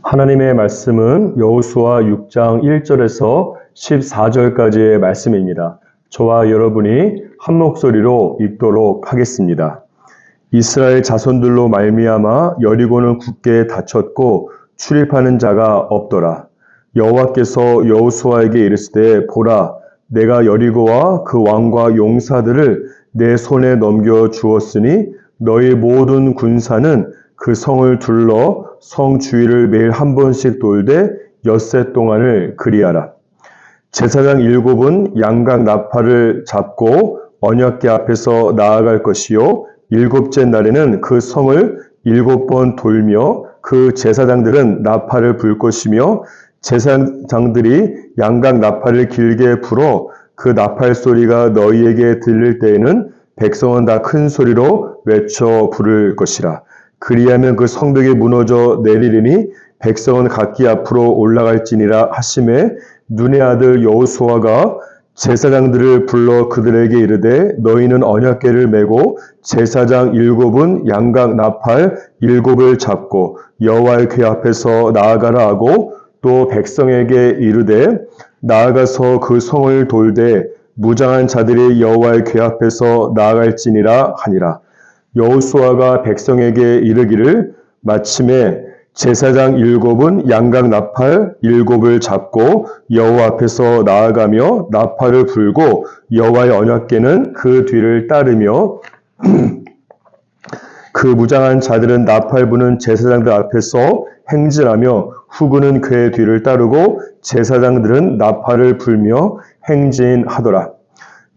하나님의 말씀은 여호수아 6장 1절에서 14절까지의 말씀입니다. 저와 여러분이 한 목소리로 읽도록 하겠습니다. 이스라엘 자손들로 말미암아 여리고는 굳게 닫혔고 출입하는 자가 없더라. 여호와께서 여호수아에게 이르시되 보라, 내가 여리고와 그 왕과 용사들을 내 손에 넘겨 주었으니 너희 모든 군사는 그 성을 둘러 성 주위를 매일 한 번씩 돌되 엿새 동안을 그리하라. 제사장 7은 양각 나팔을 잡고 언약궤 앞에서 나아갈 것이요 7째 날에는 그 성을 7번 돌며 그 제사장들은 나팔을 불 것이며 제사장들이 양각 나팔을 길게 불어 그 나팔 소리가 너희에게 들릴 때에는 백성은 다 큰 소리로 외쳐 부를 것이라. 그리하면 그 성벽이 무너져 내리리니 백성은 각기 앞으로 올라갈지니라 하시매 눈의 아들 여호수아가 제사장들을 불러 그들에게 이르되 너희는 언약궤를 메고 제사장 7은 양각 나팔 7을 잡고 여호와의 궤 앞에서 나아가라 하고 또 백성에게 이르되 나아가서 그 성을 돌되 무장한 자들이 여호와의 궤 앞에서 나아갈지니라 하니라. 여호수아가 백성에게 이르기를 마침에 제사장 7은 양각 나팔 7을 잡고 여호와 앞에서 나아가며 나팔을 불고 여호와의 언약궤는 그 뒤를 따르며 그 무장한 자들은 나팔 부는 제사장들 앞에서 행진하며 후군은 궤 뒤를 따르고 제사장들은 나팔을 불며 행진하더라.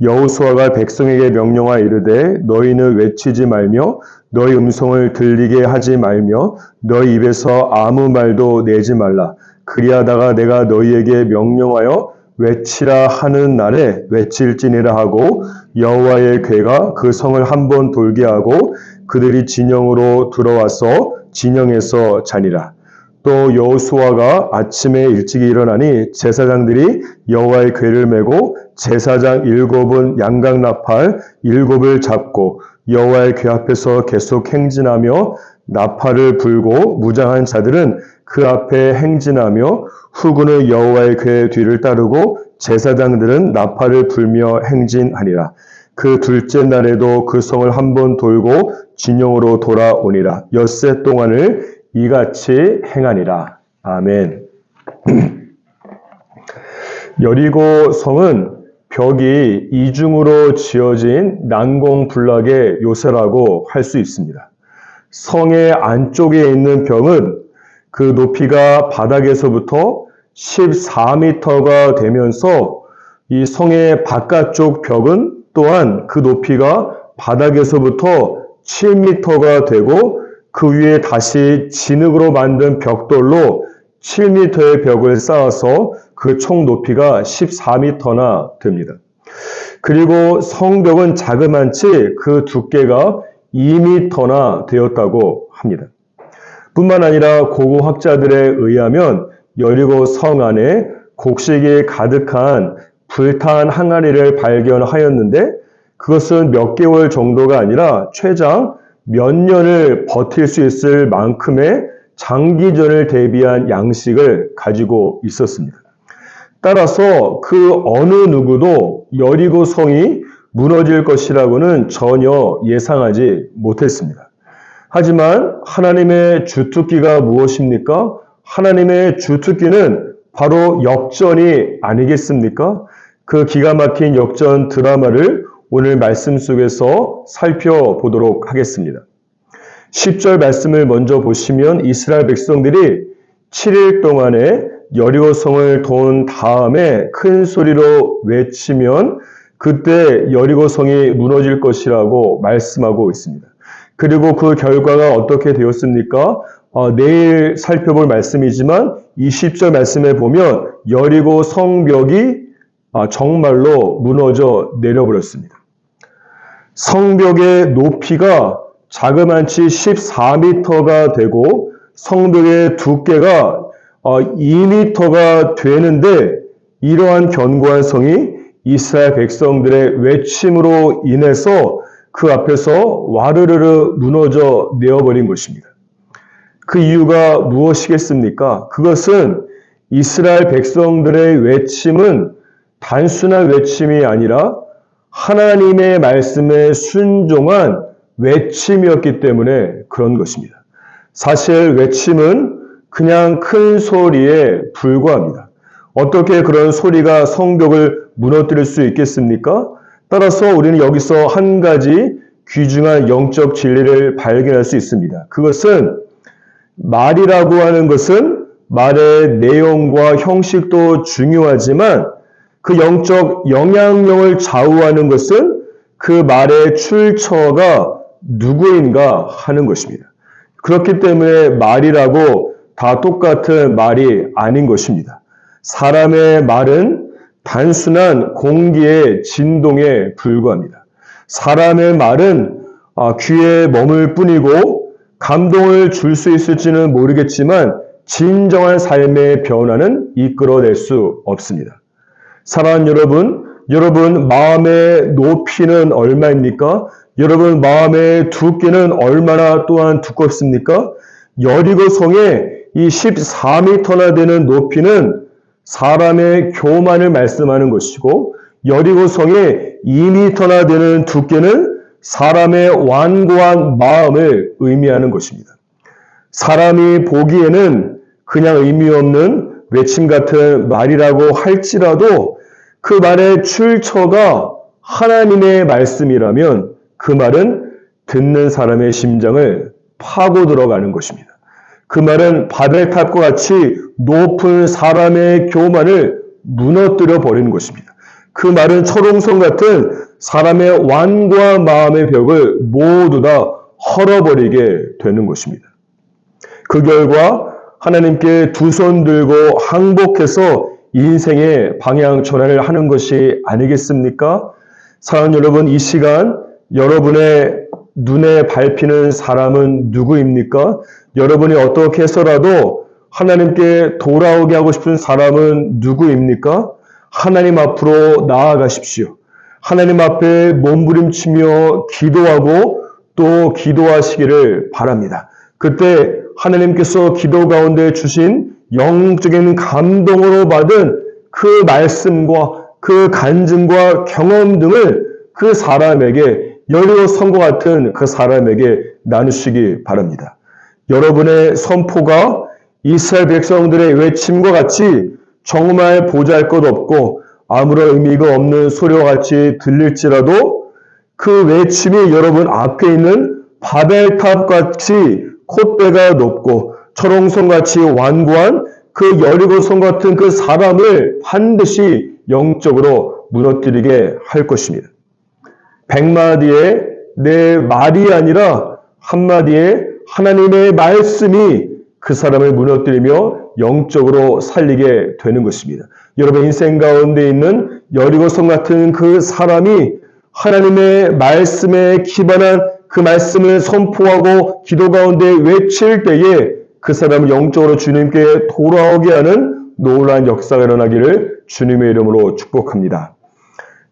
여호수아가 백성에게 명령하여 이르되 너희는 외치지 말며 너희 음성을 들리게 하지 말며 너희 입에서 아무 말도 내지 말라. 그리하다가 내가 너희에게 명령하여 외치라 하는 날에 외칠지니라 하고 여호와의 궤가 그 성을 한 번 돌게 하고 그들이 진영으로 들어와서 진영에서 자니라. 또 여호수아가 아침에 일찍이 일어나니 제사장들이 여호와의 궤를 메고 제사장 7은 양각 나팔 7을 잡고 여호와의 궤 앞에서 계속 행진하며 나팔을 불고 무장한 자들은 그 앞에 행진하며 후군은 여호와의 궤 뒤를 따르고 제사장들은 나팔을 불며 행진하니라. 그 둘째 날에도 그 성을 한 번 돌고 진영으로 돌아오니라. 엿새 동안을 이같이 행하니라. 아멘. 여리고 성은 벽이 이중으로 지어진 난공불락의 요새라고 할 수 있습니다. 성의 안쪽에 있는 벽은 그 높이가 바닥에서부터 14m가 되면서 이 성의 바깥쪽 벽은 또한 그 높이가 바닥에서부터 7m가 되고 그 위에 다시 진흙으로 만든 벽돌로 7m의 벽을 쌓아서 그 총 높이가 14m나 됩니다. 그리고 성벽은 자그만치 그 두께가 2m나 되었다고 합니다. 뿐만 아니라 고고학자들에 의하면 여리고 성 안에 곡식이 가득한 불탄 항아리를 발견하였는데 그것은 몇 개월 정도가 아니라 최장 몇 년을 버틸 수 있을 만큼의 장기전을 대비한 양식을 가지고 있었습니다. 따라서 그 어느 누구도 여리고 성이 무너질 것이라고는 전혀 예상하지 못했습니다. 하지만 하나님의 주특기가 무엇입니까? 하나님의 주특기는 바로 역전이 아니겠습니까? 그 기가 막힌 역전 드라마를 오늘 말씀 속에서 살펴보도록 하겠습니다. 10절 말씀을 먼저 보시면 이스라엘 백성들이 7일 동안에 여리고성을 돈 다음에 큰 소리로 외치면 그때 여리고성이 무너질 것이라고 말씀하고 있습니다. 그리고 그 결과가 어떻게 되었습니까? 내일 살펴볼 말씀이지만 20절 말씀에 보면 여리고 성벽이 정말로 무너져 내려버렸습니다. 성벽의 높이가 자그만치 14m가 되고 성벽의 두께가 2m가 되는데 이러한 견고한 성이 이스라엘 백성들의 외침으로 인해서 그 앞에서 와르르르 무너져 내어버린 것입니다. 그 이유가 무엇이겠습니까? 그것은 이스라엘 백성들의 외침은 단순한 외침이 아니라 하나님의 말씀에 순종한 외침이었기 때문에 그런 것입니다. 사실 외침은 그냥 큰 소리에 불과합니다. 어떻게 그런 소리가 성벽을 무너뜨릴 수 있겠습니까? 따라서 우리는 여기서 한 가지 귀중한 영적 진리를 발견할 수 있습니다. 그것은 말이라고 하는 것은 말의 내용과 형식도 중요하지만 그 영적 영향력을 좌우하는 것은 그 말의 출처가 누구인가 하는 것입니다. 그렇기 때문에 말이라고 다 똑같은 말이 아닌 것입니다. 사람의 말은 단순한 공기의 진동에 불과합니다. 사람의 말은 귀에 머물 뿐이고 감동을 줄 수 있을지는 모르겠지만 진정한 삶의 변화는 이끌어낼 수 없습니다. 사랑하는 여러분 마음의 높이는 얼마입니까? 여러분 마음의 두께는 얼마나 또한 두껍습니까? 여리고성의 이 14m나 되는 높이는 사람의 교만을 말씀하는 것이고 여리고성의 2m나 되는 두께는 사람의 완고한 마음을 의미하는 것입니다. 사람이 보기에는 그냥 의미 없는 외침 같은 말이라고 할지라도 그 말의 출처가 하나님의 말씀이라면 그 말은 듣는 사람의 심장을 파고 들어가는 것입니다. 그 말은 바벨탑과 같이 높은 사람의 교만을 무너뜨려 버리는 것입니다. 그 말은 철옹성 같은 사람의 완고한 마음의 벽을 모두 다 헐어버리게 되는 것입니다. 그 결과 하나님께 두 손 들고 항복해서 인생의 방향 전환을 하는 것이 아니겠습니까? 사랑하는 여러분, 이 시간 여러분의 눈에 밟히는 사람은 누구입니까? 여러분이 어떻게 해서라도 하나님께 돌아오게 하고 싶은 사람은 누구입니까? 하나님 앞으로 나아가십시오. 하나님 앞에 몸부림치며 기도하고 또 기도하시기를 바랍니다. 그때 하나님께서 기도 가운데 주신 영적인 감동으로 받은 그 말씀과 그 간증과 경험 등을 그 사람에게 여리고성과 같은 그 사람에게 나누시기 바랍니다. 여러분의 선포가 이스라엘 백성들의 외침과 같이 정말 보잘것없고 아무런 의미가 없는 소리와 같이 들릴지라도 그 외침이 여러분 앞에 있는 바벨탑 같이 콧대가 높고 철옹성같이 완고한 그 여리고성 같은 그 사람을 반드시 영적으로 무너뜨리게 할 것입니다. 100마디의 내 말이 아니라 한마디의 하나님의 말씀이 그 사람을 무너뜨리며 영적으로 살리게 되는 것입니다. 여러분 인생 가운데 있는 여리고성 같은 그 사람이 하나님의 말씀에 기반한 그 말씀을 선포하고 기도 가운데 외칠 때에 그 사람은 영적으로 주님께 돌아오게 하는 놀라운 역사가 일어나기를 주님의 이름으로 축복합니다.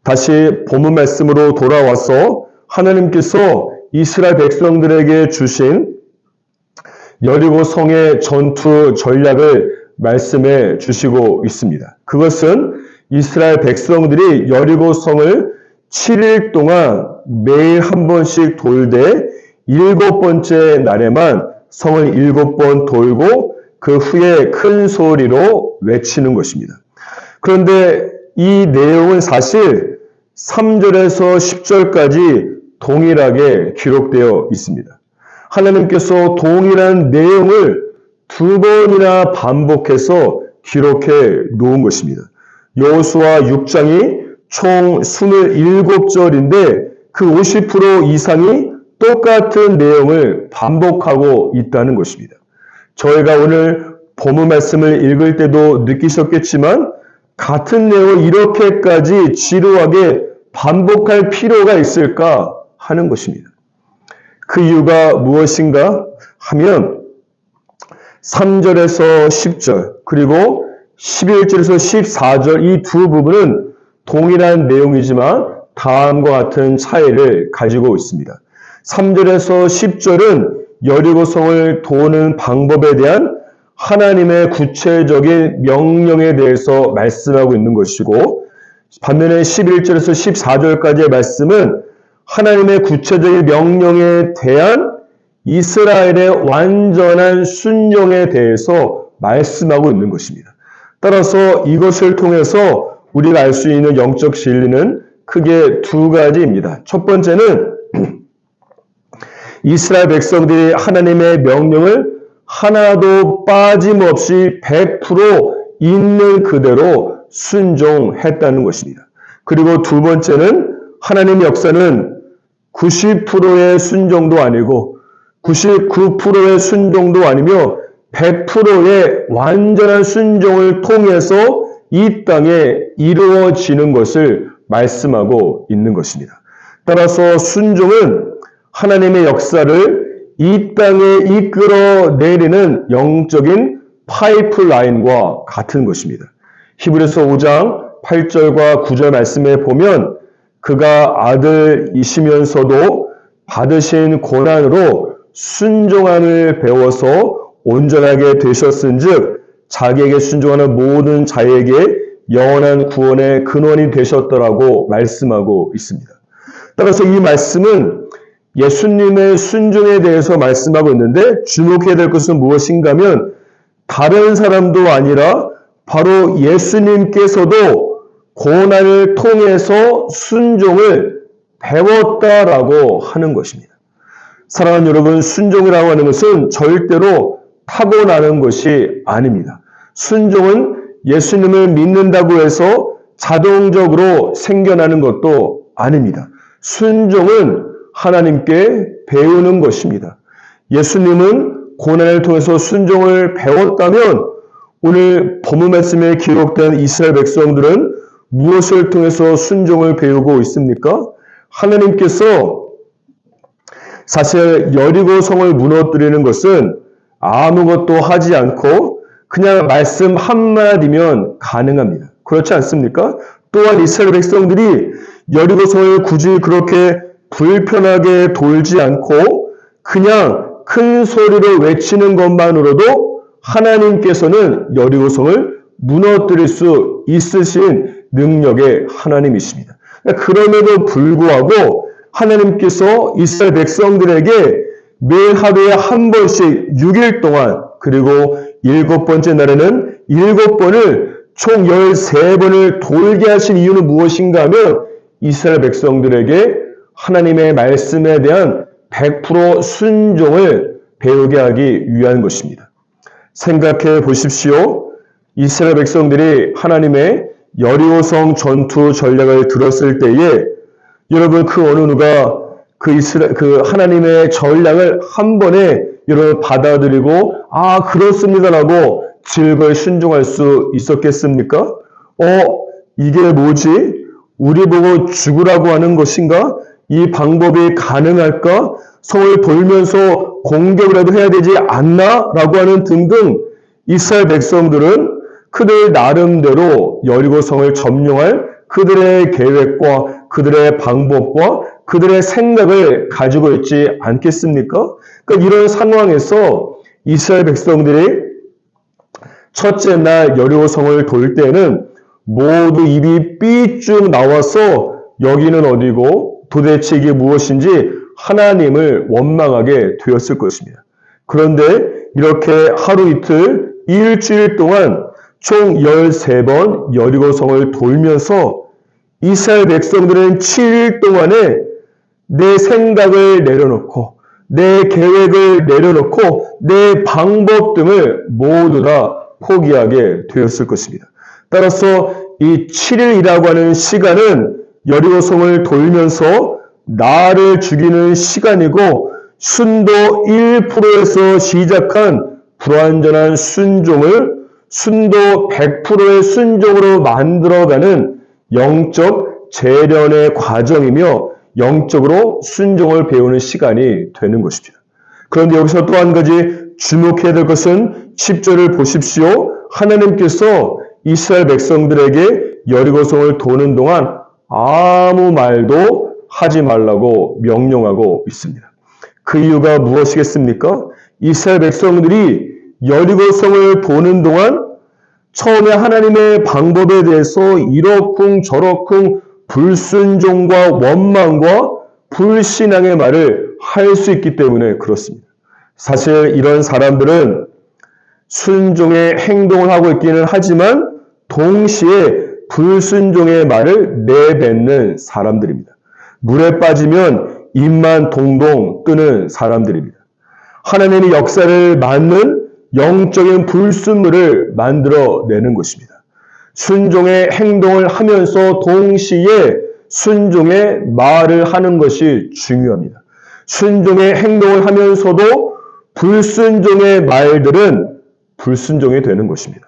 다시 본문 말씀으로 돌아와서 하나님께서 이스라엘 백성들에게 주신 여리고성의 전투 전략을 말씀해 주시고 있습니다. 그것은 이스라엘 백성들이 여리고성을 7일 동안 매일 한 번씩 돌되 7번째 날에만 성을 7번 돌고 그 후에 큰 소리로 외치는 것입니다. 그런데 이 내용은 사실 3절에서 10절까지 동일하게 기록되어 있습니다. 하나님께서 동일한 내용을 2번이나 반복해서 기록해 놓은 것입니다. 여호수아 6장이 총 27절인데 그 50% 이상이 똑같은 내용을 반복하고 있다는 것입니다. 저희가 오늘 본문 말씀을 읽을 때도 느끼셨겠지만 같은 내용을 이렇게까지 지루하게 반복할 필요가 있을까 하는 것입니다. 그 이유가 무엇인가 하면 3절에서 10절 그리고 11절에서 14절 이 두 부분은 동일한 내용이지만 다음과 같은 차이를 가지고 있습니다. 3절에서 10절은 여리고성을 도는 방법에 대한 하나님의 구체적인 명령에 대해서 말씀하고 있는 것이고, 반면에 11절에서 14절까지의 말씀은 하나님의 구체적인 명령에 대한 이스라엘의 완전한 순종에 대해서 말씀하고 있는 것입니다. 따라서 이것을 통해서 우리가 알 수 있는 영적 진리는 크게 두 가지입니다. 첫 번째는 이스라엘 백성들이 하나님의 명령을 하나도 빠짐없이 100% 있는 그대로 순종했다는 것입니다. 그리고 두 번째는 하나님의 역사는 90%의 순종도 아니고 99%의 순종도 아니며 100%의 완전한 순종을 통해서 이 땅에 이루어지는 것을 말씀하고 있는 것입니다. 따라서 순종은 하나님의 역사를 이 땅에 이끌어내리는 영적인 파이프라인과 같은 것입니다. 히브리서 5장 8절과 9절 말씀에 보면 그가 아들이시면서도 받으신 고난으로 순종함을 배워서 온전하게 되셨은즉 자기에게 순종하는 모든 자에게 영원한 구원의 근원이 되셨더라고 말씀하고 있습니다. 따라서 이 말씀은 예수님의 순종에 대해서 말씀하고 있는데 주목해야 될 것은 무엇인가 하면 다른 사람도 아니라 바로 예수님께서도 고난을 통해서 순종을 배웠다라고 하는 것입니다. 사랑하는 여러분, 순종이라고 하는 것은 절대로 타고나는 것이 아닙니다. 순종은 예수님을 믿는다고 해서 자동적으로 생겨나는 것도 아닙니다. 순종은 하나님께 배우는 것입니다. 예수님은 고난을 통해서 순종을 배웠다면 오늘 본문 말씀에 기록된 이스라엘 백성들은 무엇을 통해서 순종을 배우고 있습니까? 하나님께서 사실 여리고성을 무너뜨리는 것은 아무것도 하지 않고 그냥 말씀 한마디면 가능합니다. 그렇지 않습니까? 또한 이스라엘 백성들이 여리고성을 굳이 그렇게 불편하게 돌지 않고 그냥 큰 소리로 외치는 것만으로도 하나님께서는 여리고성을 무너뜨릴 수 있으신 능력의 하나님이십니다. 그럼에도 불구하고 하나님께서 이스라엘 백성들에게 매일 하루에 한 번씩 6일 동안 그리고 7번째 날에는 7번을 총 13번을 돌게 하신 이유는 무엇인가 하면 이스라엘 백성들에게 하나님의 말씀에 대한 100% 순종을 배우게 하기 위한 것입니다. 생각해 보십시오. 이스라엘 백성들이 하나님의 여리고성 전투 전략을 들었을 때에 여러분 그 어느 누가 그 하나님의 전략을 한 번에 여러분 받아들이고 그렇습니다라고 즐거이 순종할 수 있었겠습니까? 이게 뭐지? 우리 보고 죽으라고 하는 것인가? 이 방법이 가능할까? 성을 돌면서 공격이라도 해야 되지 않나? 라고 하는 등등 이스라엘 백성들은 그들 나름대로 여리고성을 점령할 그들의 계획과 그들의 방법과 그들의 생각을 가지고 있지 않겠습니까? 그러니까 이런 상황에서 이스라엘 백성들이 첫째 날 여리고성을 돌 때는 모두 입이 삐쭉 나와서 여기는 어디고 도대체 이게 무엇인지 하나님을 원망하게 되었을 것입니다. 그런데 이렇게 하루 이틀 일주일 동안 총 13번 여리고성을 돌면서 이스라엘 백성들은 7일 동안에 내 생각을 내려놓고 내 계획을 내려놓고 내 방법 등을 모두 다 포기하게 되었을 것입니다. 따라서 이 7일이라고 하는 시간은 여리고성을 돌면서 나를 죽이는 시간이고 순도 1%에서 시작한 불완전한 순종을 순도 100%의 순종으로 만들어가는 영적 재련의 과정이며 영적으로 순종을 배우는 시간이 되는 것입니다. 그런데 여기서 또 한 가지 주목해야 될 것은 10절을 보십시오. 하나님께서 이스라엘 백성들에게 여리고성을 도는 동안 아무 말도 하지 말라고 명령하고 있습니다. 그 이유가 무엇이겠습니까? 이스라엘 백성들이 여리고성을 보는 동안 처음에 하나님의 방법에 대해서 이러쿵 저러쿵 불순종과 원망과 불신앙의 말을 할 수 있기 때문에 그렇습니다. 사실 이런 사람들은 순종의 행동을 하고 있기는 하지만 동시에 불순종의 말을 내뱉는 사람들입니다. 물에 빠지면 입만 동동 뜨는 사람들입니다. 하나님의 역사를 막는 영적인 불순물을 만들어내는 것입니다. 순종의 행동을 하면서 동시에 순종의 말을 하는 것이 중요합니다. 순종의 행동을 하면서도 불순종의 말들은 불순종이 되는 것입니다.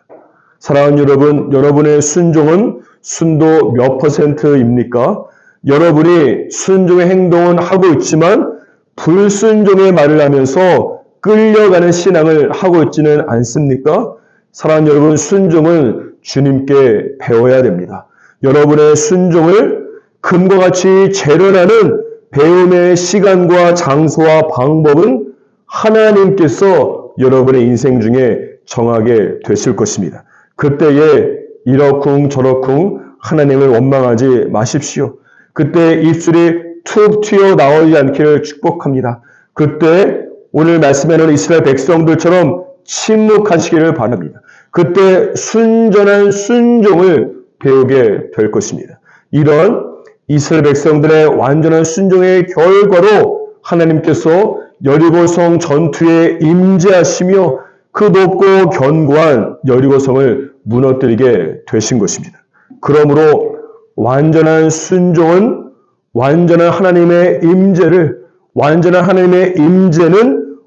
사랑하는 여러분, 여러분의 순종은 순도 몇 %입니까? 여러분이 순종의 행동은 하고 있지만 불순종의 말을 하면서 끌려가는 신앙을 하고 있지는 않습니까? 사랑하는 여러분, 순종은 주님께 배워야 됩니다. 여러분의 순종을 금과 같이 재련하는 배움의 시간과 장소와 방법은 하나님께서 여러분의 인생 중에 정하게 되실 것입니다. 그때에 이러쿵 저러쿵 하나님을 원망하지 마십시오. 그때 입술이 툭 튀어나오지 않기를 축복합니다. 그때 오늘 말씀하는 이스라엘 백성들처럼 침묵하시기를 바랍니다. 그때 순전한 순종을 배우게 될 것입니다. 이런 이스라엘 백성들의 완전한 순종의 결과로 하나님께서 여리고성 전투에 임재하시며 그 높고 견고한 여리고성을 무너뜨리게 되신 것입니다. 그러므로 완전한 순종은 완전한 하나님의 임재는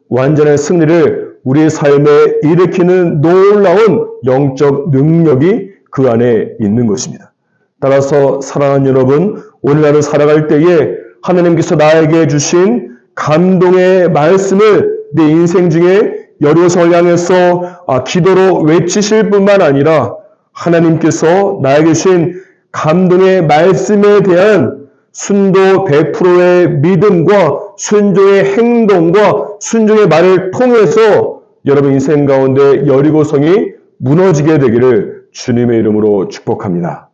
완전한 승리를 우리 삶에 일으키는 놀라운 영적 능력이 그 안에 있는 것입니다. 따라서 사랑하는 여러분, 오늘날을 살아갈 때에 하나님께서 나에게 주신 감동의 말씀을 내 인생 중에 여리고성을 향해서 기도로 외치실 뿐만 아니라 하나님께서 나에게 주신 감동의 말씀에 대한 순도 100%의 믿음과 순종의 행동과 순종의 말을 통해서 여러분 인생 가운데 여리고성이 무너지게 되기를 주님의 이름으로 축복합니다.